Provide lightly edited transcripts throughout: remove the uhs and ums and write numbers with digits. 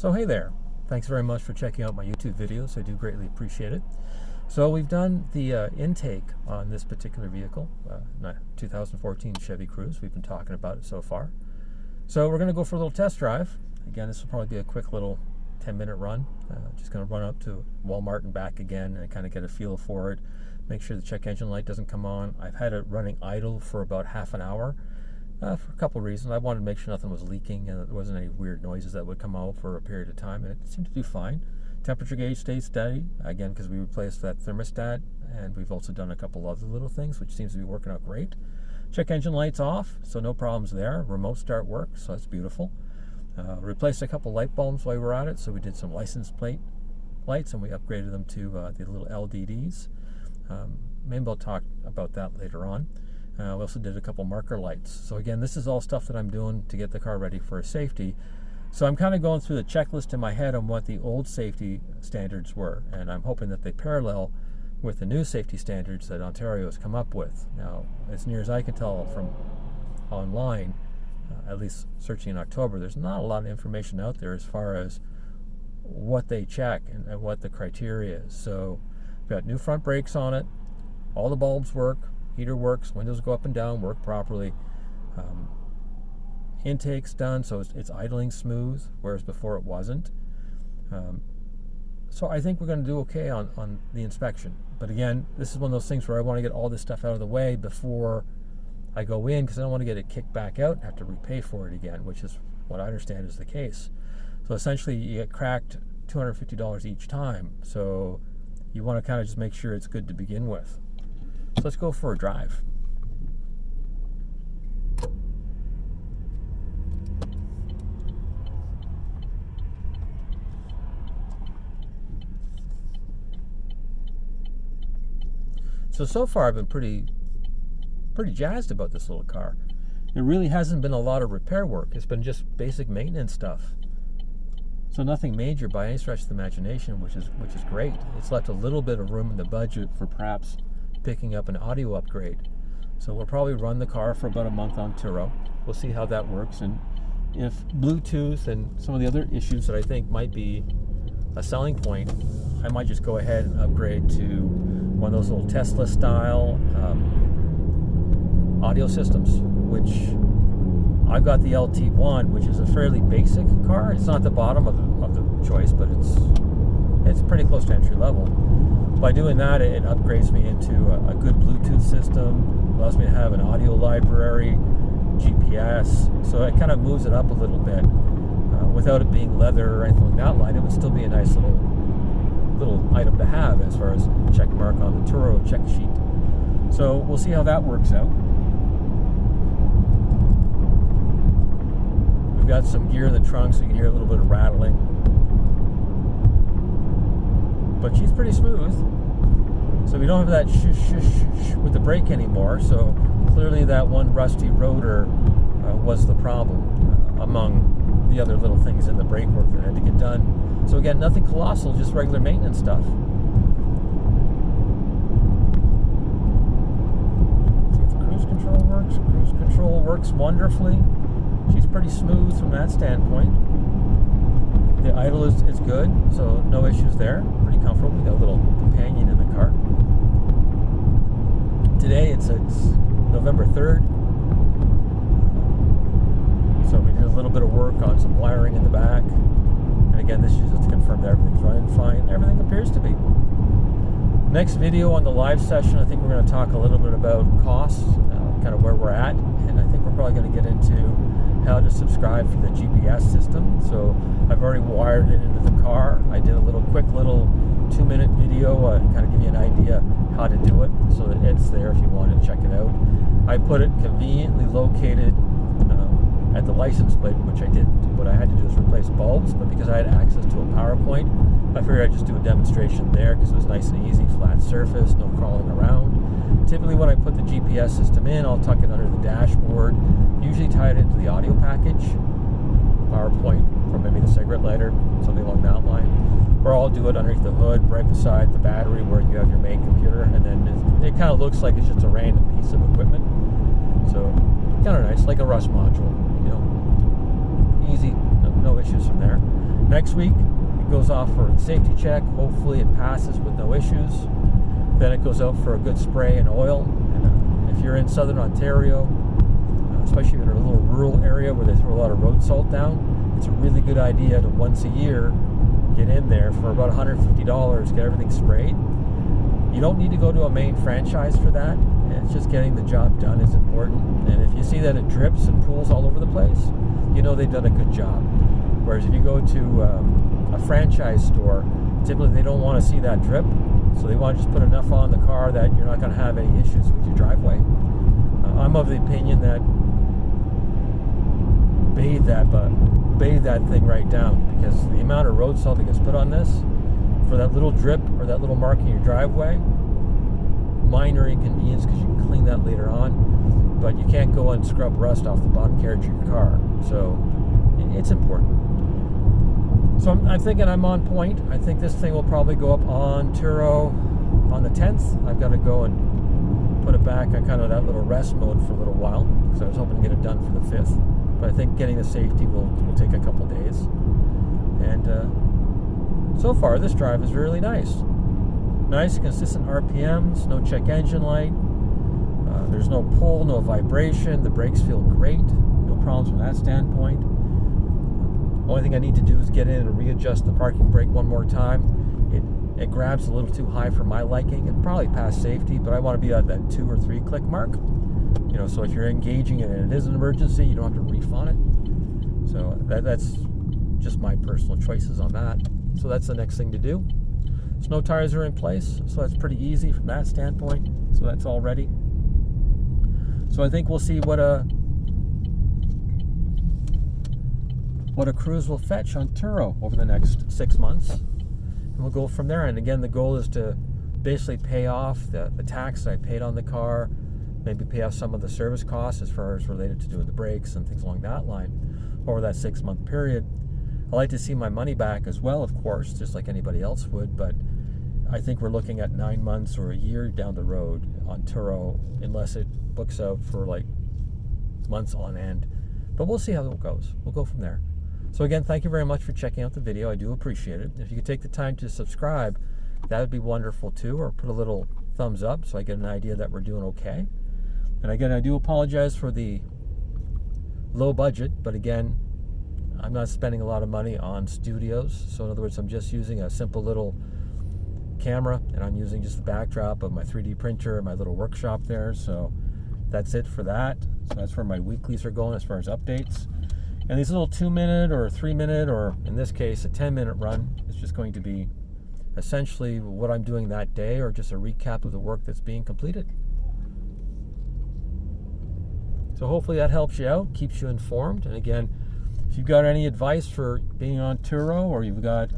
So hey there, thanks very much for checking out my YouTube videos. I do greatly appreciate it. So we've done the intake on this particular vehicle, 2014 Chevy Cruze. We've been talking about it so far. So we're going to go for a little test drive. Again, this will probably be a quick little 10-minute run. Just going to run up to Walmart and back again and kind of get a feel for it. Make sure the check engine light doesn't come on. I've had it running idle for about half an hour. For a couple of reasons. I wanted to make sure nothing was leaking and there wasn't any weird noises that would come out for a period of time, and it seemed to do fine. Temperature gauge stays steady, again, because we replaced that thermostat, and we've also done a couple other little things, which seems to be working out great. Check engine lights off, so no problems there. Remote start works, so that's beautiful. Replaced a couple light bulbs while we were at it, so we did some license plate lights, and we upgraded them to the little LEDs. Maybe I'll talk about that later on. We also did a couple marker lights. So again, this is all stuff that I'm doing to get the car ready for safety. So I'm kind of going through the checklist in my head on what the old safety standards were, and I'm hoping that they parallel with the new safety standards that Ontario has come up with. Now, as near as I can tell from online, at least searching in October, there's not a lot of information out there as far as what they check and what the criteria is. So we've got new front brakes on it, all the bulbs work, heater works, windows go up and down, work properly. Intake's done, so it's idling smooth, whereas before it wasn't. So I think we're going to do okay on the inspection. But again, this is one of those things where I want to get all this stuff out of the way before I go in, because I don't want to get it kicked back out and have to repay for it again, which is what I understand is the case. So essentially, you get cracked $250 each time. So you want to kind of just make sure it's good to begin with. So let's go for a drive. So far I've been pretty jazzed about this little car. It really hasn't been a lot of repair work. It's been just basic maintenance stuff. So nothing major by any stretch of the imagination, which is great. It's left a little bit of room in the budget for perhaps picking up an audio upgrade. So we'll probably run the car for about a month on Turo. We'll see how that works, and if Bluetooth and some of the other issues that I think might be a selling point, I might just go ahead and upgrade to one of those little Tesla style audio systems, which I've got the LT1, which is a fairly basic car. It's not the bottom of the choice, but it's pretty close to entry level. By doing that, it upgrades me into a good Bluetooth system, allows me to have an audio library, GPS, so it kind of moves it up a little bit. Without it being leather or anything like that line, it would still be a nice little item to have as far as check mark on the Turo check sheet. So we'll see how that works out. We've got some gear in the trunk, so you can hear a little bit of rattling. But she's pretty smooth, so we don't have that shush with the brake anymore. So clearly that one rusty rotor was the problem among the other little things in the brake work that had to get done. So again, nothing colossal, just regular maintenance stuff. See if the cruise control works. Cruise control works wonderfully. She's pretty smooth from that standpoint. The idle is good, so no issues there. Pretty comfortable. We got a little companion in the car. Today it's November 3rd. So we did a little bit of work on some wiring in the back. And again, this is just to confirm that everything's running fine. Everything appears to be. Next video on the live session, I think we're going to talk a little bit about costs, kind of where we're at. And I think we're probably going to get into how to subscribe for the GPS system. So I've already wired it into the car. I did a quick little 2-minute video, kind of give you an idea how to do it, so that it's there if you want to check it out. I put it conveniently located at the license plate, which I did. What I had to do is replace bulbs, but because I had access to a PowerPoint, I figured I'd just do a demonstration there because it was nice and easy, flat surface, no crawling around. Typically when I put the GPS system in, I'll tuck it under the dashboard, usually tie it into the audio package, PowerPoint, or maybe the cigarette lighter, something along that line. Or I'll do it underneath the hood, right beside the battery where you have your main computer, and then it kind of looks like it's just a random piece of equipment. So kind of nice, like a Rust module, you know, easy, no issues from there. Next week, it goes off for a safety check. Hopefully it passes with no issues. Then it goes out for a good spray and oil. And, if you're in southern Ontario, especially in a little rural area where they throw a lot of road salt down, it's a really good idea to once a year get in there for about $150, get everything sprayed. You don't need to go to a main franchise for that. It's just getting the job done is important. And if you see that it drips and pools all over the place, you know they've done a good job. Whereas if you go to a franchise store, typically they don't want to see that drip, so they want to just put enough on the car that you're not going to have any issues with your driveway. I'm of the opinion that bathe that thing right down, because the amount of road salt that gets put on this for that little drip or that little mark in your driveway, minor inconvenience because you can clean that later on, but you can't go and scrub rust off the bottom carriage of your car. So it's important. So I'm thinking I'm on point. I think this thing will probably go up on Turo on the 10th. I've got to go and put it back on kind of that little rest mode for a little while, because I was hoping to get it done for the 5th. But I think getting the safety will take a couple days. And so far, this drive is really nice. Nice, consistent RPMs, no check engine light. There's no pull, no vibration. The brakes feel great. No problems from that standpoint. Only thing I need to do is get in and readjust the parking brake one more time. It grabs a little too high for my liking. It probably passed safety, but I want to be at that 2 or 3 click mark. You know, so if you're engaging it and it is an emergency, you don't have to reef on it. So that's just my personal choices on that. So that's the next thing to do. Snow tires are in place, so that's pretty easy from that standpoint. So that's all ready. So I think we'll see what a Cruze will fetch on Turo over the next 6 months, and we'll go from there. And again, the goal is to basically pay off the tax that I paid on the car, maybe pay off some of the service costs as far as related to doing the brakes and things along that line over that 6-month period. I like to see my money back as well, of course, just like anybody else would, but I think we're looking at 9 months or a year down the road on Turo, unless it books out for like months on end. But we'll see how it goes. We'll go from there. So again, thank you very much for checking out the video. I do appreciate it. If you could take the time to subscribe, that would be wonderful too, or put a little thumbs up so I get an idea that we're doing okay. And again, I do apologize for the low budget, but again, I'm not spending a lot of money on studios. So in other words, I'm just using a simple little camera, and I'm using just the backdrop of my 3D printer and my little workshop there. So that's it for that. So that's where my weeklies are going as far as updates. And these little 2-minute or 3-minute, or in this case, a 10-minute run is just going to be essentially what I'm doing that day, or just a recap of the work that's being completed. So hopefully that helps you out, keeps you informed. And again, if you've got any advice for being on Turo, or you've got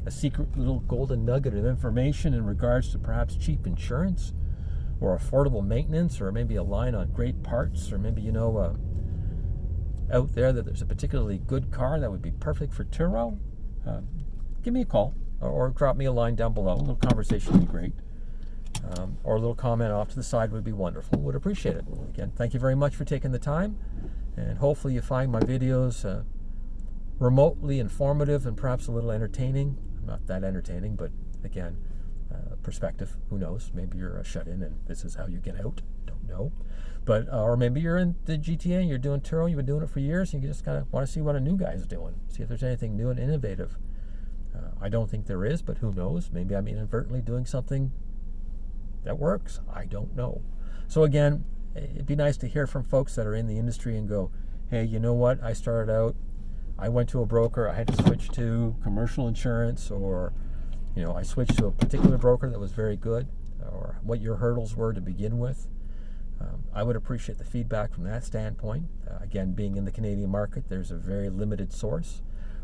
a secret little golden nugget of information in regards to perhaps cheap insurance or affordable maintenance, or maybe a line on great parts, or maybe you know out there that there's a particularly good car that would be perfect for Turo, give me a call or drop me a line down below. A little conversation would be great. Or a little comment off to the side would be wonderful. Would appreciate it. Again, thank you very much for taking the time, and hopefully you find my videos remotely informative and perhaps a little entertaining. Not that entertaining, but again, perspective. Who knows? Maybe you're shut in and this is how you get out. Don't know. But or maybe you're in the GTA and you're doing Turo. You've been doing it for years, and you just kind of want to see what a new guy's doing. See if there's anything new and innovative. I don't think there is, but who knows? Maybe I'm inadvertently doing something that works. I don't know. So again, it'd be nice to hear from folks that are in the industry and go, hey, you know what? I started out, I went to a broker, I had to switch to commercial insurance, or you know, I switched to a particular broker that was very good, or what your hurdles were to begin with. I would appreciate the feedback from that standpoint. Again, being in the Canadian market, there's a very limited source.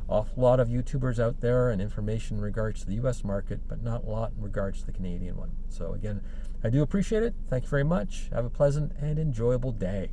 Awful lot of YouTubers out there and information in regards to the US market, but not a lot in regards to the Canadian one. So again, I do appreciate it. Thank you very much. Have a pleasant and enjoyable day.